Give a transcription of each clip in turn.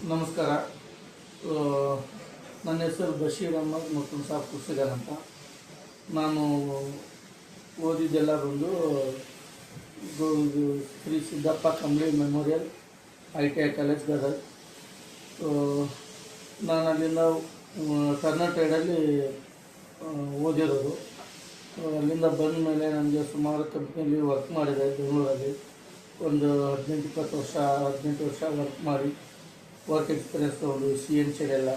ನಮಸ್ಕಾರ. ಆ, ನನ್ನ ಹೆಸರು ಬಶೀರ್ ಅಹಮದ್ ಮತ್ತು ಸಾಬ್ ಕುರ್ಸಿಗಾರ್ ಅಂತ. ನಾನು ಓದಿದ್ದೆಲ್ಲ ಬಂದು ಇದು Shri Siddappa Kambali memorial ITI college Gadag. ನಾನು ಅಲ್ಲಿಂದ ಕರ್ನಾಟಕದಲ್ಲಿ ಓದಿರೋದು. ಅಲ್ಲಿಂದ ಬಂದ ಮೇಲೆ ನನಗೆ ಸುಮಾರು ಕಂಪ್ನಿಯಲ್ಲಿ ವರ್ಕ್ ಮಾಡಿದೆ. ಬೆಂಗಳೂರಲ್ಲಿ ಒಂದು 18 ವರ್ಷ ವರ್ಕ್ ಮಾಡಿ ವರ್ಕ್ ಎಕ್ಸ್ಪೀರಿಯನ್ಸ್ ತೊಗೊಂಡು CNC ಎಲ್ಲ.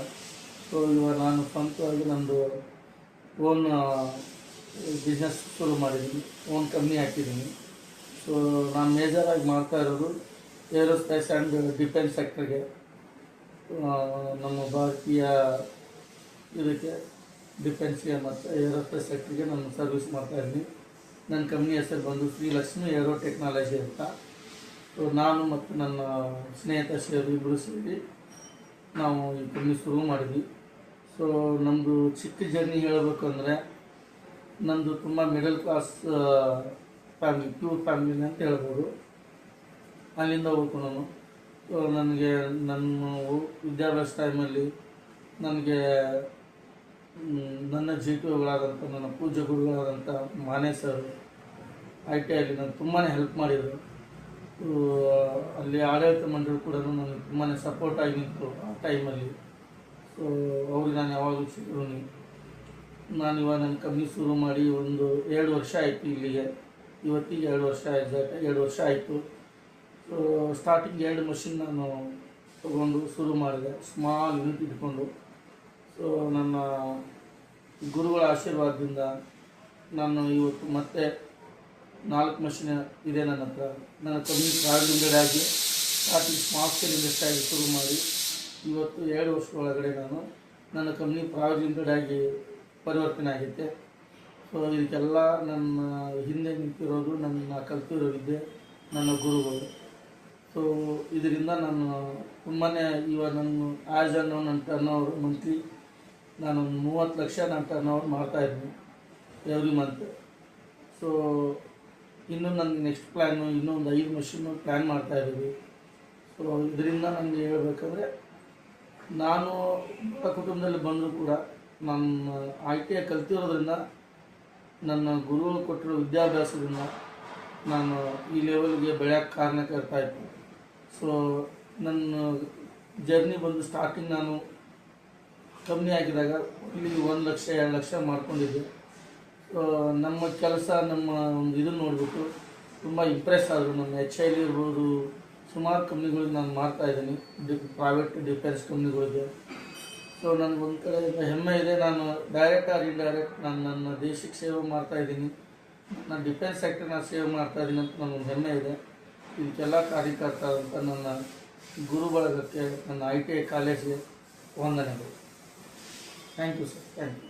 ಸೊ ಇವಾಗ ನಾನು ಸ್ವಂತವಾಗಿ ನಂದು ಓನ್ ಬಿಸ್ನೆಸ್ ಶುರು ಮಾಡಿದ್ದೀನಿ, ಓನ್ ಕಂಪ್ನಿ ಹಾಕಿದ್ದೀನಿ. ಸೊ ನಾನು ಮೇಜರಾಗಿ ಮಾಡ್ತಾ ಇರೋದು ಏರೋಸ್ಪೇಸ್ ಆ್ಯಂಡ್ ಡಿಫೆನ್ಸ್ ಸೆಕ್ಟರ್ಗೆ, ನಮ್ಮ ಭಾರತೀಯ ಇದಕ್ಕೆ ಡಿಫೆನ್ಸ್ಗೆ ಮತ್ತು ಏರೋಸ್ಪೇಸ್ ಸೆಕ್ಟ್ರಿಗೆ ನಾನು ಸರ್ವಿಸ್ ಮಾಡ್ತಾಯಿದ್ದೀನಿ. ನನ್ನ ಕಂಪ್ನಿ ಹೆಸರು ಬಂದು ಶ್ರೀ ಲಕ್ಷ್ಮಿ ಏರೋ ಟೆಕ್ನಾಲಜಿ ಅಂತ. ಸೊ ನಾನು ಮತ್ತು ನನ್ನ ಸ್ನೇಹಿತ ಇಬ್ಬರು ಸೇರಿ ನಾವು ಈ ಕಂಪ್ನಿ ಶುರು ಮಾಡಿದ್ವಿ. ಸೊ ನಮ್ಮದು ಚಿಕ್ಕ ಜರ್ನಿ ಹೇಳಬೇಕು ಅಂದರೆ, ನಮ್ಮದು ತುಂಬ middle class family, pure family ಅಂತ ಹೇಳ್ಬೋದು. ಅಲ್ಲಿಂದ ಹೋಗ್ತು ನಾನು. ಸೊ ನನಗೆ ನನ್ನ ವಿದ್ಯಾಭ್ಯಾಸ ಟೈಮಲ್ಲಿ ನನಗೆ ನನ್ನ GTOಗಳಾದಂಥ ನನ್ನ ಪೂಜ್ಯ ಗುರುಗಳಾದಂಥ ಮಾನೆ ಸರ್ ITIಯಲ್ಲಿ ನಾನು ತುಂಬಾ ಹೆಲ್ಪ್ ಮಾಡಿದರು. ಅಲ್ಲಿ ಆಡಳಿತ ಮಂಡಳಿ ಕೂಡ ನನಗೆ ತುಂಬಾ ಸಪೋರ್ಟ್ ಆಗಿ ನಿಂತು ಆ ಟೈಮಲ್ಲಿ. ಸೊ ಅವ್ರಿಗೆ ನಾನು ಯಾವಾಗಲೂ ಸಿಗೋನಿ. ನಾನಿವಾಗ ನನ್ನ ಕಂಪ್ನಿ ಶುರು ಮಾಡಿ ಒಂದು 2 ವರ್ಷ ಆಯಿತು. ಇಲ್ಲಿಗೆ ಇವತ್ತಿಗೆ 2 ವರ್ಷ, ಎಕ್ಸಾಕ್ಟ್ 2 ವರ್ಷ ಆಯಿತು. ಸೊ ಸ್ಟಾರ್ಟಿಂಗ್ 2 ಮಷಿನ್ ನಾನು ತೊಗೊಂಡು ಶುರು ಮಾಡಿದೆ, ಸ್ಮಾಲ್ ಯೂನಿಟ್ ಇಟ್ಕೊಂಡು. ಸೊ ನನ್ನ ಗುರುಗಳ ಆಶೀರ್ವಾದದಿಂದ ನಾನು ಇವತ್ತು ಮತ್ತೆ 4 ಮಷಿನ್ ಇದೆ ನನ್ನ ಹತ್ರ. ನನ್ನ ಕಂಪ್ನಿ ಪ್ರಾರಂಭ ಆಗಿ ಸ್ಟಾರ್ಟಿಂಗ್ ಸ್ಮಾಲ್ ಸ್ಕೇಲ್ ಇಂಡಸ್ಟ್ರಿ ಆಗಿ ಶುರು ಮಾಡಿ ಇವತ್ತು 2 ವರ್ಷದೊಳಗಡೆ ನಾನು ನನ್ನ ಕಂಪ್ನಿ ಪ್ರಾರಂಭ ಆಗಿ ಪರಿವರ್ತನೆ ಆಗೈತೆ. ಸೊ ಇದಕ್ಕೆಲ್ಲ ನನ್ನ ಹಿಂದೆ ನಿಂತಿರೋದು, ನನ್ನ ಕಲ್ತಿರೋ ವಿದ್ಯೆ, ನನ್ನ ಗುರುಗಳು. ಸೊ ಇದರಿಂದ ನಾನು ತುಂಬಾ ಇವಾಗ ನನ್ನ ಆ್ಯಸ್ ನನ್ನ ಟರ್ನ್ ಓವರ್ ಮಂತ್ಲಿ ನಾನು 30 ಲಕ್ಷ ನಾನು ಟರ್ನ್ ಓವರ್ ಮಾಡ್ತಾಯಿದ್ದೀನಿ ಎವ್ರಿ ಮಂತ್. ಸೊ ಇನ್ನೂ ನನಗೆ ನೆಕ್ಸ್ಟ್ ಪ್ಲ್ಯಾನು ಇನ್ನೊಂದು 5 ಮಷೀನು ಪ್ಲ್ಯಾನ್ ಮಾಡ್ತಾಯಿದ್ದೀವಿ. ಸೊ ಇದರಿಂದ ನನಗೆ ಹೇಳಬೇಕಂದ್ರೆ, ನಾನು ಕುಟುಂಬದಲ್ಲಿ ಬಂದರೂ ಕೂಡ ನನ್ನ ITI ಕಲ್ತಿರೋದ್ರಿಂದ, ನನ್ನ ಗುರುಗಳು ಕೊಟ್ಟಿರೋ ವಿದ್ಯಾಭ್ಯಾಸದಿಂದ ನಾನು ಈ ಲೆವೆಲ್ಗೆ ಬೆಳೆಯೋಕ್ಕೆ ಕಾರಣಕ್ಕಾಗ್ತಾಯಿತ್ತು. ಸೊ ನನ್ನ ಜರ್ನಿ ಬಂದು ಸ್ಟಾರ್ಟಿಂಗ್ ನಾನು ಕಂಪ್ನಿ ಹಾಕಿದಾಗ ಇಲ್ಲಿ 1 ಲಕ್ಷ 2 ಲಕ್ಷ ಮಾಡ್ಕೊಂಡಿದ್ದೆ. ನಮ್ಮ ಕೆಲಸ, ನಮ್ಮ ಒಂದು ಇದನ್ನು ನೋಡಿಬಿಟ್ಟು ತುಂಬ ಇಂಪ್ರೆಸ್ ಆದರು. ನಮ್ಮ HIL ಇರ್ಬೋದು, ಸುಮಾರು ಕಂಪ್ನಿಗಳಿಗೆ ನಾನು ಮಾಡ್ತಾಯಿದ್ದೀನಿ, ಪ್ರೈವೇಟ್ ಡಿಫೆನ್ಸ್ ಕಂಪ್ನಿಗಳಿಗೆ. ಸೊ ನನಗೊಂದು ಕಡೆಯಿಂದ ಹೆಮ್ಮೆ ಇದೆ. ನಾನು ಡೈರೆಕ್ಟ್ ಆರ್ ಇಂಡೈರೆಕ್ಟ್ ನಾನು ನನ್ನ ದೇಶಕ್ಕೆ ಸೇವೆ ಮಾಡ್ತಾಯಿದ್ದೀನಿ, ನಾನು ಡಿಫೆನ್ಸ್ ಸೆಕ್ಟರ್ ನಾನು ಸೇವೆ ಮಾಡ್ತಾಯಿದ್ದೀನಿ ಅಂತ ನನಗೊಂದು ಹೆಮ್ಮೆ ಇದೆ. ಇದಕ್ಕೆಲ್ಲ ಕಾರ್ಯಕರ್ತ ಅಂತ ನನ್ನ ಗುರು ಬಳಗಕ್ಕೆ, ನನ್ನ ITI ಕಾಲೇಜ್ಗೆ ವಂದನೆಗಳು. Thank you sir, thank you.